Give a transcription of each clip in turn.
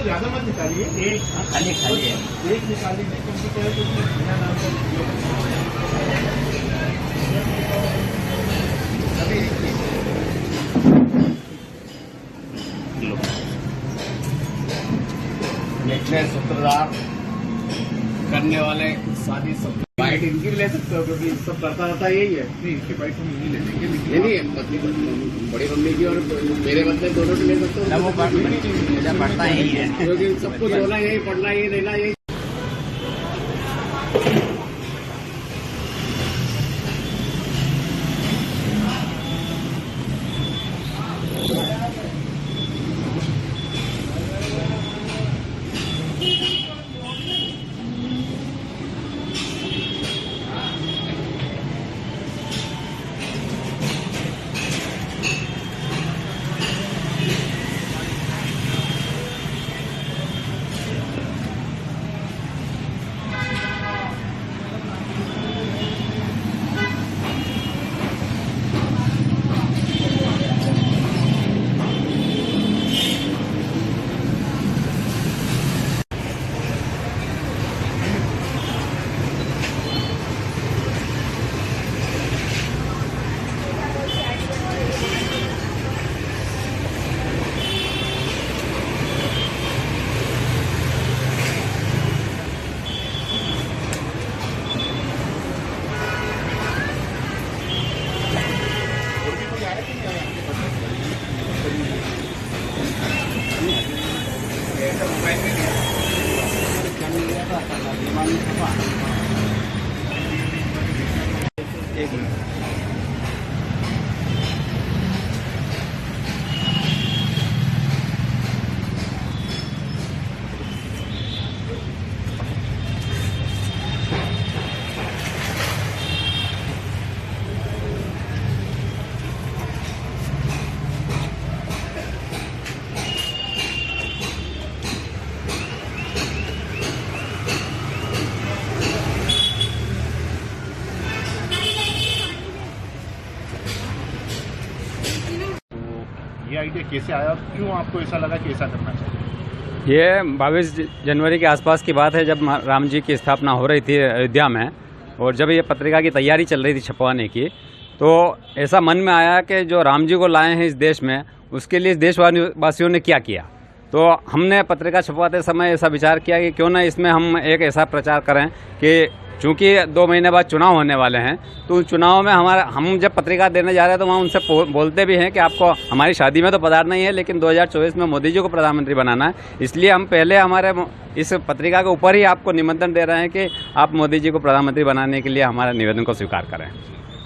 ज्यादा मत निकालिए, एक खाली खाली है, एक निकालिए क्योंकि क्या है कुछ बिना नाम का नेकलेस सूत्रधार करने वाले शादी सब बाइट इनकी ले सकते हो क्योंकि सब करता रहता यही है। नहीं इसके बाइट हम नहीं ले लेंगे, नहीं बड़ी मम्मी की और मेरे बदले दोनों से ले सकते हो। वो पढ़ता यही है क्योंकि सब कुछ होना यही, पढ़ना यही, रहना यही। एक मिनट ये आइडिया कैसे आया और क्यों आपको ऐसा लगा कि ऐसा करना चाहिए? ये 22 जनवरी के आसपास की बात है जब राम जी की स्थापना हो रही थी अयोध्या में, और जब ये पत्रिका की तैयारी चल रही थी छपवाने की, तो ऐसा मन में आया कि जो राम जी को लाए हैं इस देश में, उसके लिए इस देशवासियों ने क्या किया। तो हमने पत्रिका छपवाते समय ऐसा विचार किया कि क्यों ना इसमें हम एक ऐसा प्रचार करें कि चूँकि 2 महीने बाद चुनाव होने वाले हैं, तो चुनाव में हम जब पत्रिका देने जा रहे हैं तो वहाँ उनसे बोलते भी हैं कि आपको हमारी शादी में तो पधारना ही है, लेकिन 2024 में मोदी जी को प्रधानमंत्री बनाना है। इसलिए हम पहले हमारे इस पत्रिका के ऊपर ही आपको निमंत्रण दे रहे हैं कि आप मोदी जी को प्रधानमंत्री बनाने के लिए हमारे निवेदन को स्वीकार करें।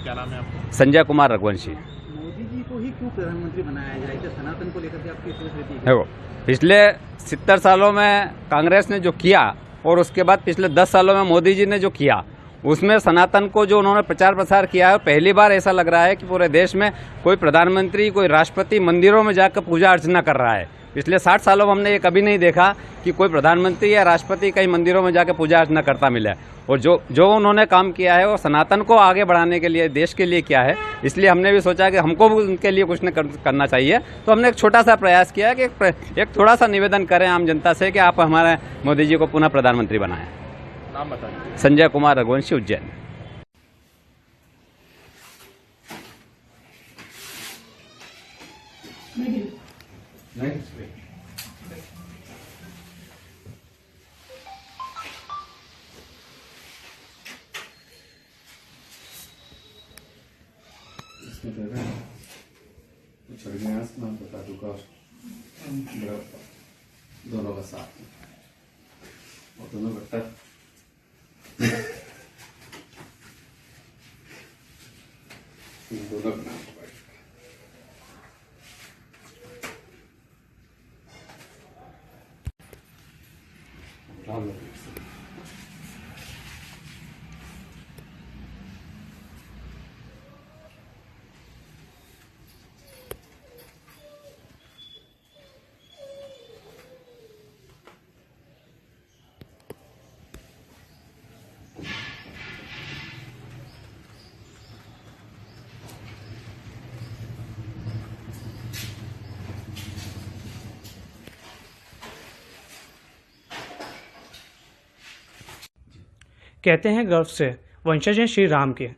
क्या नाम है आपका? संजय कुमार रघुवंशी। मोदी जी को ही क्यों प्रधानमंत्री बनाया जाए, क्या सनातन को लेकर के आपकी सोच रहती है? देखो, पिछले 70 सालों में कांग्रेस ने जो किया और उसके बाद पिछले 10 सालों में मोदी जी ने जो किया, उसमें सनातन को जो उन्होंने प्रचार प्रसार किया है, पहली बार ऐसा लग रहा है कि पूरे देश में कोई प्रधानमंत्री, कोई राष्ट्रपति मंदिरों में जाकर पूजा अर्चना कर रहा है। पिछले 60 सालों में हमने ये कभी नहीं देखा कि कोई प्रधानमंत्री या राष्ट्रपति कहीं मंदिरों में जाकर पूजा अर्चना करता मिला है। और जो उन्होंने काम किया है वो सनातन को आगे बढ़ाने के लिए, देश के लिए किया है। इसलिए हमने भी सोचा कि हमको भी उनके लिए कुछ न करना चाहिए। तो हमने एक छोटा सा प्रयास किया कि एक थोड़ा सा निवेदन करें आम जनता से कि आप हमारे मोदी जी को पुनः प्रधानमंत्री बनाएं। नाम बताइए। संजय कुमार रघुवंशी, उज्जैन। नाम बता दूंगा दोनों का साथ में और दोनों घट्टा दोनों नाम कहते हैं गर्व से वंशज हैं श्री राम के।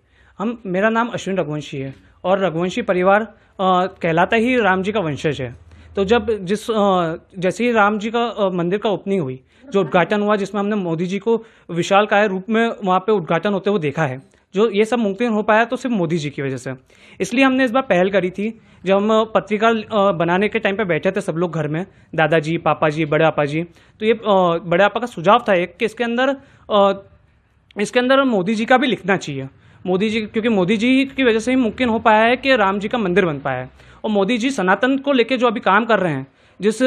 मेरा नाम अश्विन रघुवंशी है और रघुवंशी परिवार कहलाता ही राम जी का वंशज है। तो जैसे ही राम जी का मंदिर का ओपनिंग हुई, जो उद्घाटन हुआ जिसमें हमने मोदी जी को विशालकाय रूप में वहाँ पे उद्घाटन होते हुए देखा है, जो ये सब मुमकिन हो पाया तो सिर्फ मोदी जी की वजह से। इसलिए हमने इस बार पहल करी थी। जब हम पत्रिका बनाने के टाइम पे बैठे थे सब लोग घर में, दादाजी, पापा जी, बड़े पापा जी, तो ये बड़े पापा का सुझाव था एक कि इसके अंदर मोदी जी का भी लिखना चाहिए। मोदी जी, क्योंकि मोदी जी की वजह से ही मुमकिन हो पाया है कि राम जी का मंदिर बन पाया है। और मोदी जी सनातन को लेके जो अभी काम कर रहे हैं, जिस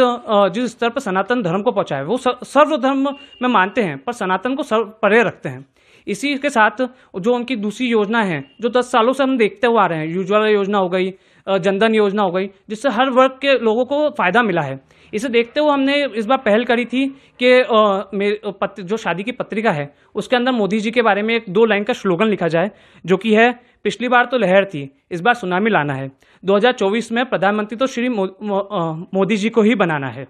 स्तर पर सनातन धर्म को पहुंचाए, वो सर्वधर्म में मानते हैं पर सनातन को सर्व परे रखते हैं। इसी के साथ जो उनकी दूसरी योजना है, जो 10 सालों से हम देखते हुए आ रहे हैं, उज्ज्वला योजना हो गई, जनधन योजना हो गई, जिससे हर वर्ग के लोगों को फायदा मिला है। इसे देखते हुए हमने इस बार पहल करी थी कि जो शादी की पत्रिका है उसके अंदर मोदी जी के बारे में एक 2 लाइन का स्लोगन लिखा जाए, जो कि है, पिछली बार तो लहर थी, इस बार सुनामी लाना है। 2024 में प्रधानमंत्री तो श्री मोदी जी को ही बनाना है।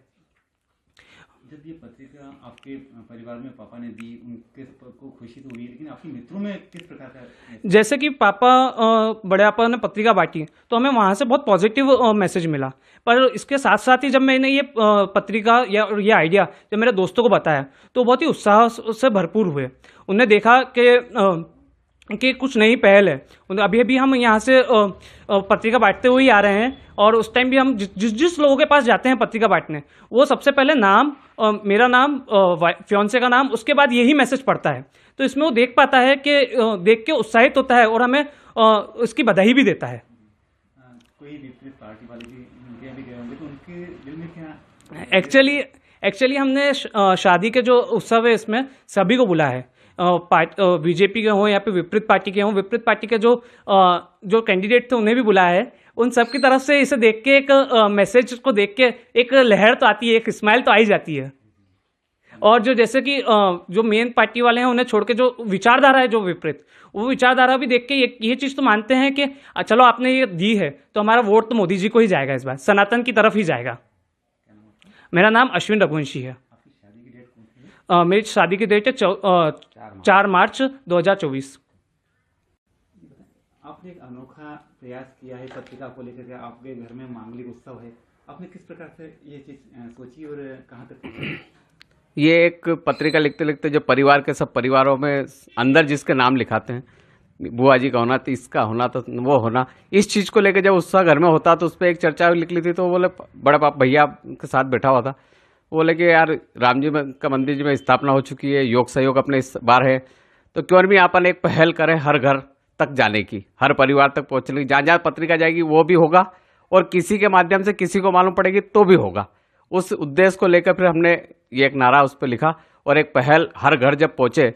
जब ये पत्रिका आपके परिवार में पापा ने दी, उनके को खुशी तो हुई, लेकिन आपके मित्रों में किस प्रकार का? जैसे कि बड़े पापा ने पत्रिका बांटी तो हमें वहाँ से बहुत पॉजिटिव मैसेज मिला, पर इसके साथ साथ ही जब मैंने ये पत्रिका या ये आइडिया जब मेरे दोस्तों को बताया तो बहुत ही उत्साह से भरपूर हुए। उन्हें देखा कि कुछ नई पहल है। अभी हम यहाँ से पत्रिका बांटते हुए ही आ रहे हैं और उस टाइम भी हम जिस लोगों के पास जाते हैं पत्रिका बांटने, वो सबसे पहले नाम, मेरा नाम, फियांसे का नाम, उसके बाद यही मैसेज पढ़ता है। तो इसमें वो देख पाता है कि देख के उत्साहित होता है और हमें इसकी बधाई भी देता है। कोई विपरीत पार्टी वाले भी गए होंगे तो उनके दिल में क्या? एक्चुअली हमने शादी के जो उत्सव है इसमें सभी को बुलाया है, बीजेपी के हों या फिर विपरीत पार्टी के हों। विपरीत पार्टी के जो कैंडिडेट थे उन्हें भी बुलाया है। उन सब की तरफ से इसे देख के एक मैसेज को देख के एक लहर तो आती है, एक स्माइल तो आ ही जाती है। और जो जैसे कि जो मेन पार्टी वाले हैं उन्हें छोड़ के जो विचारधारा है जो विपरीत, वो विचारधारा भी देख के ये चीज़ तो मानते हैं कि चलो आपने ये दी है तो हमारा वोट तो मोदी जी को ही जाएगा, इस बार सनातन की तरफ ही जाएगा। मेरा नाम अश्विन रघुवंशी है। मेरी शादी की डेट है 4 मार्च 2024। आपने एक अनोखा प्रयास किया है पत्रिका को लेकर के, आपके घर में मांगलिक उत्सव है, आपने किस प्रकार से ये चीज सोची और कहाँ तक पहुंची? ये एक पत्रिका लिखते लिखते जो परिवार के सब परिवारों में अंदर जिसके नाम लिखाते हैं, बुआ जी का होना तो इसका होना तो वो होना, इस चीज़ को लेकर जब उत्साह घर में होता तो उस पर एक चर्चा लिख ली थी। तो बोले, बड़ा पाप भैया के साथ बैठा हुआ था, बोले कि यार राम जी का मंदिर जी में स्थापना हो चुकी है, योग सहयोग अपने इस बार है, तो क्यों नहीं अपन एक पहल करें हर घर तक जाने की, हर परिवार तक पहुँचने की। जहाँ जहाँ पत्रिका जाएगी वो भी होगा और किसी के माध्यम से किसी को मालूम पड़ेगी तो भी होगा। उस उद्देश्य को लेकर फिर हमने ये एक नारा उस पर लिखा और एक पहल हर घर जब पहुँचे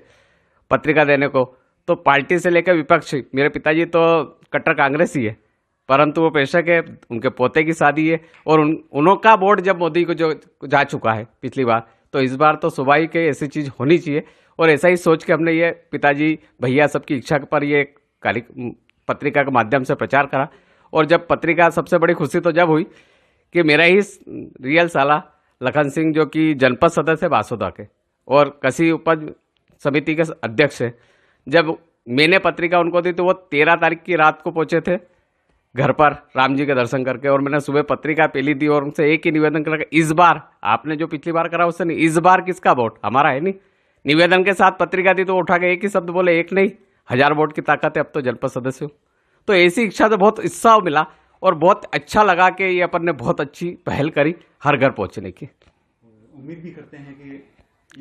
पत्रिका देने को, तो पार्टी से लेकर विपक्ष, मेरे पिताजी तो कट्टर कांग्रेस ही है, परंतु वो पेशक है, उनके पोते की शादी है और उनका वोट जब मोदी को जो जा चुका है पिछली बार, तो इस बार तो सुबाई के ऐसी चीज़ होनी चाहिए। और ऐसा ही सोच के हमने ये पिताजी भैया सबकी इच्छा पर ये पत्रिका के माध्यम से प्रचार करा। और जब पत्रिका, सबसे बड़ी खुशी तो जब हुई कि मेरा ही रियल साला लखन सिंह, जो कि जनपद सदस्य है बासोदा के और कसी उपज समिति के अध्यक्ष है, जब मैंने पत्रिका उनको दी तो वो 13 तारीख की रात को पहुंचे थे घर पर राम जी के दर्शन करके, और मैंने सुबह पत्रिका पहली दी और उनसे एक ही निवेदन करा कि इस बार आपने जो पिछली बार करा उससे नहीं, इस बार किसका वोट हमारा है नहीं। निवेदन के साथ पत्रिका दी तो उठा के एक ही शब्द बोले, एक नहीं 1000 वोट की ताकत है, अब तो जनपद सदस्य हूँ। तो ऐसी इच्छा से बहुत उत्साह मिला और बहुत अच्छा लगा कि ये अपन ने बहुत अच्छी पहल करी हर घर पहुँचने की। उम्मीद भी करते हैं कि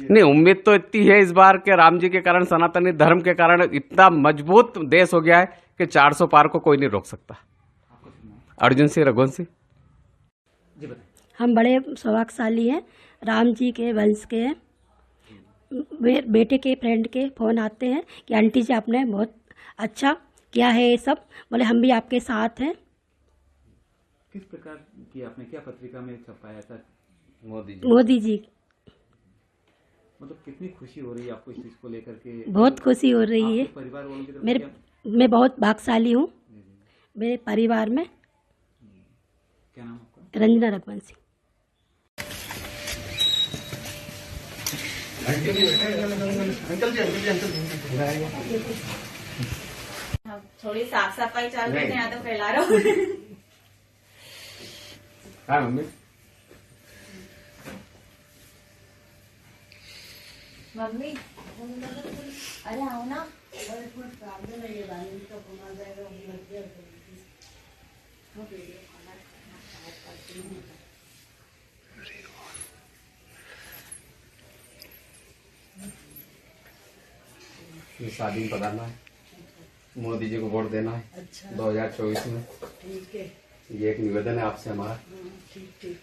नहीं, उम्मीद तो इतनी है इस बार के राम जी के कारण, सनातनी धर्म के कारण इतना मजबूत देश हो गया है कि 400 पार को कोई नहीं रोक सकता। अर्जुन सिंह, रघुवंशी। हम बड़े सौभाग्यशाली हैं, राम जी के वंश के हैं। बेटे के फ्रेंड के फ़ोन आते हैं कि आंटी जी आपने बहुत अच्छा किया है, ये सब बोले हम भी आपके साथ हैं। किस प्रकार की आपने क्या पत्रिका में छपाया था? मोदी जी। मतलब कितनी खुशी हो रही है आपको इस चीज को लेकर के? बहुत खुशी हो रही है। परिवार वालों की तरफ मैं बहुत भाग्यशाली हूँ मेरे परिवार में। क्या नाम आपका? रंजना रघुवंशी। थोड़ी साफ सफाई चल रही है, यहाँ तो फैला रहा हूँ। हाँ मम्मी, मम्मी अरे आओ ना। ये शादी में पधारना है, मोदी जी को वोट देना है। अच्छा। 2024 में। ठीक है। ये एक निवेदन है आपसे हमारा। ठीक।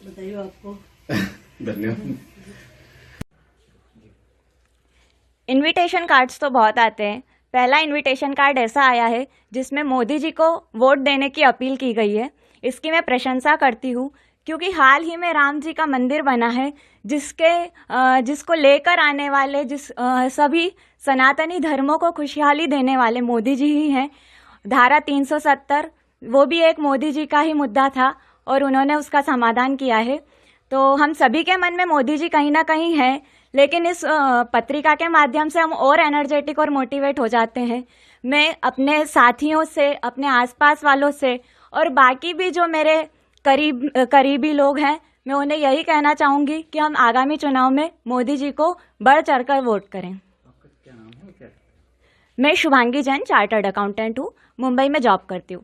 बताइए आपको। धन्यवाद। इनविटेशन कार्ड्स तो बहुत आते हैं। पहला इनविटेशन कार्ड ऐसा आया है जिसमें मोदी जी को वोट देने की अपील की गई है। इसकी मैं प्रशंसा करती हूँ, क्योंकि हाल ही में राम जी का मंदिर बना है, जिसको लेकर आने वाले सभी सनातनी धर्मों को खुशहाली देने वाले मोदी जी ही हैं। धारा 370 वो भी एक मोदी जी का ही मुद्दा था और उन्होंने उसका समाधान किया है। तो हम सभी के मन में मोदी जी कहीं ना कहीं हैं, लेकिन इस पत्रिका के माध्यम से हम और एनर्जेटिक और मोटिवेट हो जाते हैं। मैं अपने साथियों से, अपने आसपास वालों से और बाकी भी जो मेरे करीबी लोग हैं, मैं उन्हें यही कहना चाहूँगी कि हम आगामी चुनाव में मोदी जी को बढ़ चढ़कर वोट करें। आपका क्या नाम है, क्या? मैं शुभांगी जैन, चार्टर्ड अकाउंटेंट हूँ, मुंबई में जॉब करती हूँ।